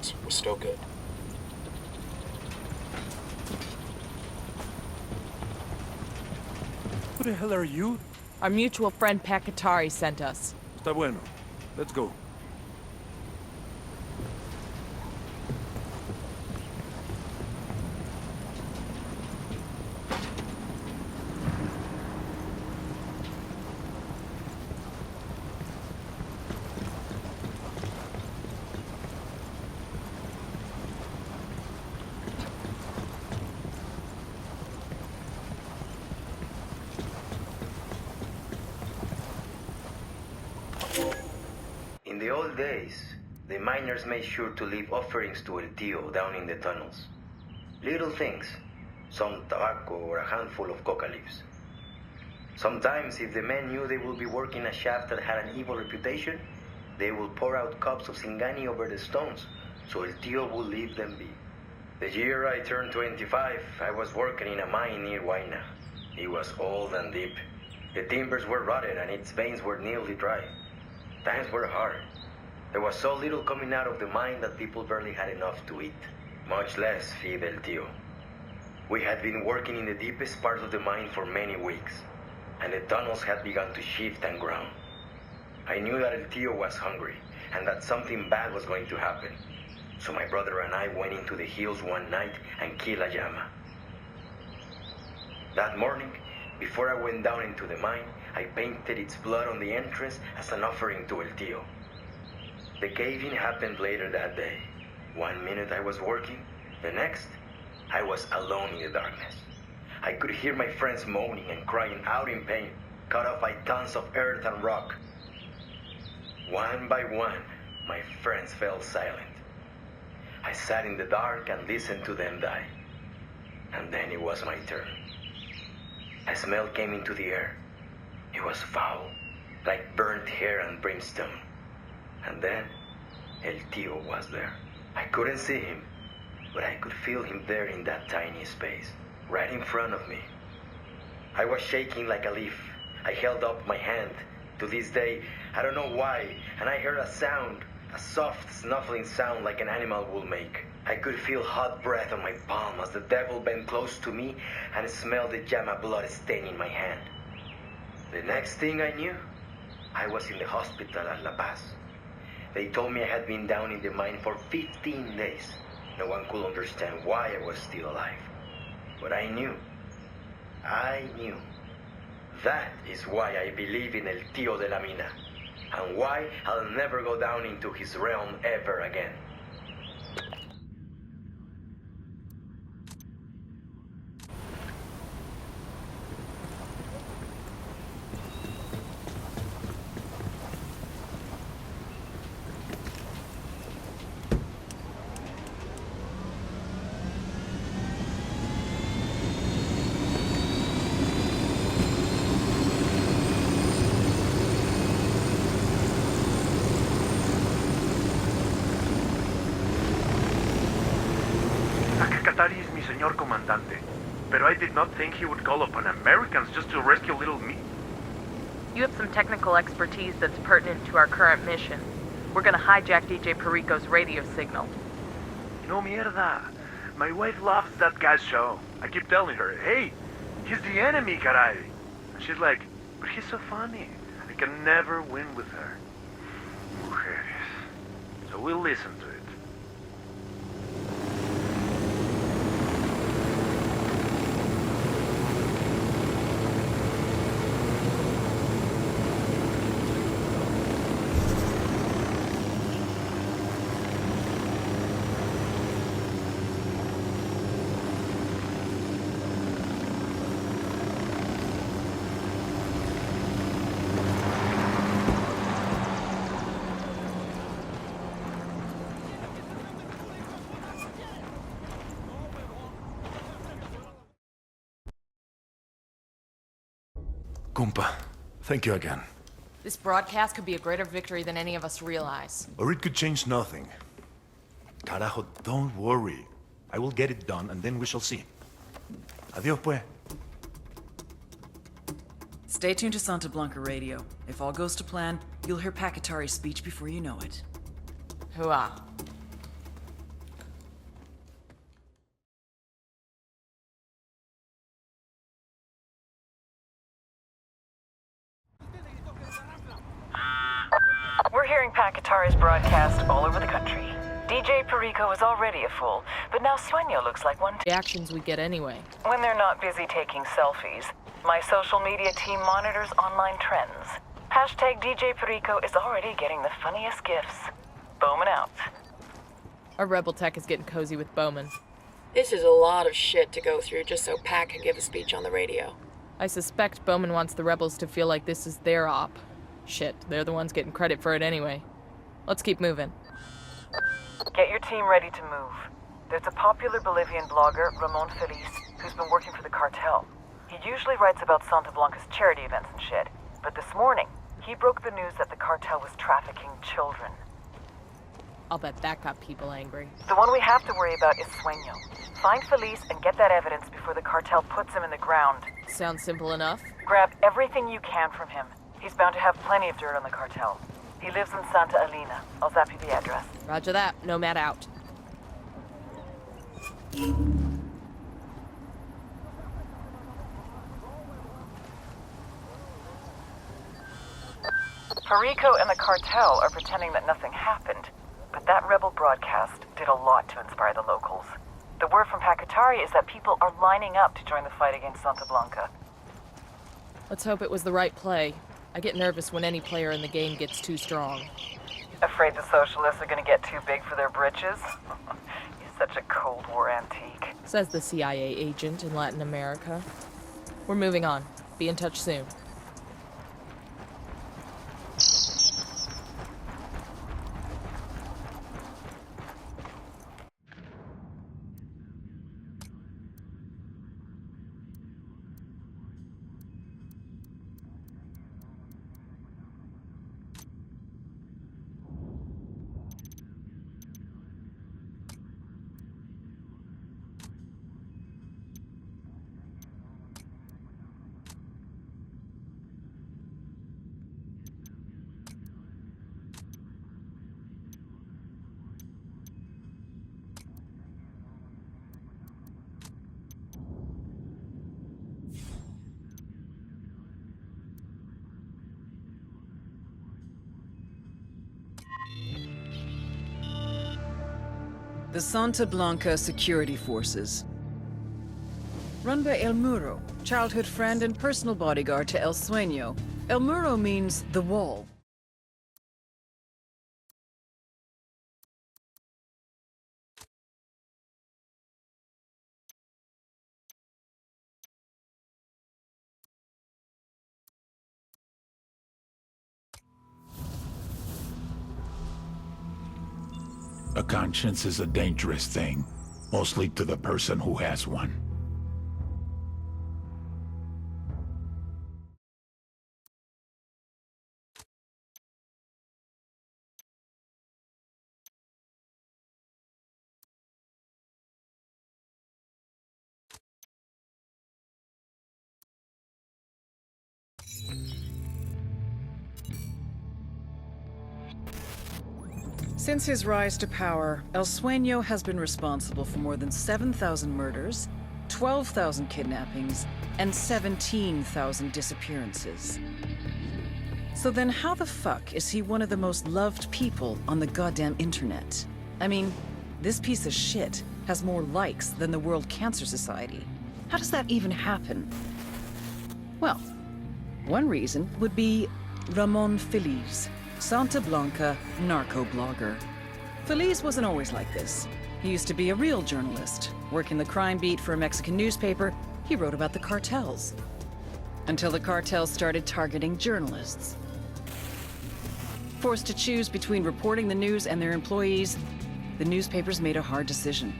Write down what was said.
tracks was still good. Who the hell are you? Our mutual friend Pakatari sent us. Está bueno. Let's go. In the old days, the miners made sure to leave offerings to El Tío down in the tunnels. Little things, some tobacco or a handful of coca leaves. Sometimes, if the men knew they would be working a shaft that had an evil reputation, they would pour out cups of Singani over the stones, so El Tío would leave them be. The year I turned 25, I was working in a mine near Huayna. It was old and deep. The timbers were rotted and its veins were nearly dry. Times were hard. There was so little coming out of the mine that people barely had enough to eat, much less feed El Tío. We had been working in the deepest part of the mine for many weeks, and the tunnels had begun to shift and ground. I knew that El Tío was hungry, and that something bad was going to happen. So my brother and I went into the hills one night and killed a llama. That morning, before I went down into the mine, I painted its blood on the entrance as an offering to El Tío. The cave-in happened later that day. 1 minute I was working, the next, I was alone in the darkness. I could hear my friends moaning and crying out in pain, cut off by tons of earth and rock. One by one, my friends fell silent. I sat in the dark and listened to them die. And then it was my turn. A smell came into the air. It was foul, like burnt hair and brimstone. And then, El Tío was there. I couldn't see him, but I could feel him there in that tiny space, right in front of me. I was shaking like a leaf. I held up my hand. To this day, I don't know why, and I heard a sound, a soft, snuffling sound like an animal would make. I could feel hot breath on my palm as the devil bent close to me and smelled the llama blood staining my hand. The next thing I knew, I was in the hospital at La Paz. They told me I had been down in the mine for 15 days. No one could understand why I was still alive. But I knew. That is why I believe in El Tío de la Mina, and why I'll never go down into his realm ever again. Katari is mi señor comandante, pero I did not think he would call upon Americans just to rescue little me. You have some technical expertise that's pertinent to our current mission. We're gonna hijack DJ Perico's radio signal. No mierda. My wife loves that guy's show. I keep telling her, hey, he's the enemy, caray. And she's like, but he's so funny. I can never win with her. Mujeres. So we'll listen to it. Compa, thank you again. This broadcast could be a greater victory than any of us realize. Or it could change nothing. Carajo, don't worry. I will get it done, and then we shall see. Adios, pues. Stay tuned to Santa Blanca Radio. If all goes to plan, you'll hear Pakatari's speech before you know it. Hooah. We're hearing Pacatari's broadcast all over the country. DJ Perico is already a fool, but now Sueño looks like one. Reactions we get anyway. When they're not busy taking selfies, my social media team monitors online trends. Hashtag DJ Perico is already getting the funniest gifs. Bowman out. Our rebel tech is getting cozy with Bowman. This is a lot of shit to go through just so Pac can give a speech on the radio. I suspect Bowman wants the rebels to feel like this is their op. Shit, they're the ones getting credit for it anyway. Let's keep moving. Get your team ready to move. There's a popular Bolivian blogger, Ramon Feliz, who's been working for the cartel. He usually writes about Santa Blanca's charity events and shit, but this morning, he broke the news that the cartel was trafficking children. I'll bet that got people angry. The one we have to worry about is Sueño. Find Feliz and get that evidence before the cartel puts him in the ground. Sounds simple enough. Grab everything you can from him. He's bound to have plenty of dirt on the cartel. He lives in Santa Elena. I'll zap you the address. Roger that. Nomad out. Perico and the cartel are pretending that nothing happened, but that rebel broadcast did a lot to inspire the locals. The word from Pacatari is that people are lining up to join the fight against Santa Blanca. Let's hope it was the right play. I get nervous when any player in the game gets too strong. Afraid the socialists are gonna get too big for their britches? You're such a Cold War antique. Says the CIA agent in Latin America. We're moving on. Be in touch soon. The Santa Blanca Security Forces. Run by El Muro, childhood friend and personal bodyguard to El Sueño. El Muro means the wall. A conscience is a dangerous thing, mostly to the person who has one. Since his rise to power, El Sueño has been responsible for more than 7,000 murders, 12,000 kidnappings, and 17,000 disappearances. So then how the fuck is he one of the most loved people on the goddamn internet? I mean, this piece of shit has more likes than the World Cancer Society. How does that even happen? Well, one reason would be Ramon Feliz, Santa Blanca narco-blogger. Feliz wasn't always like this. He used to be a real journalist. Working the crime beat for a Mexican newspaper, he wrote about the cartels. Until the cartels started targeting journalists. Forced to choose between reporting the news and their employees, the newspapers made a hard decision.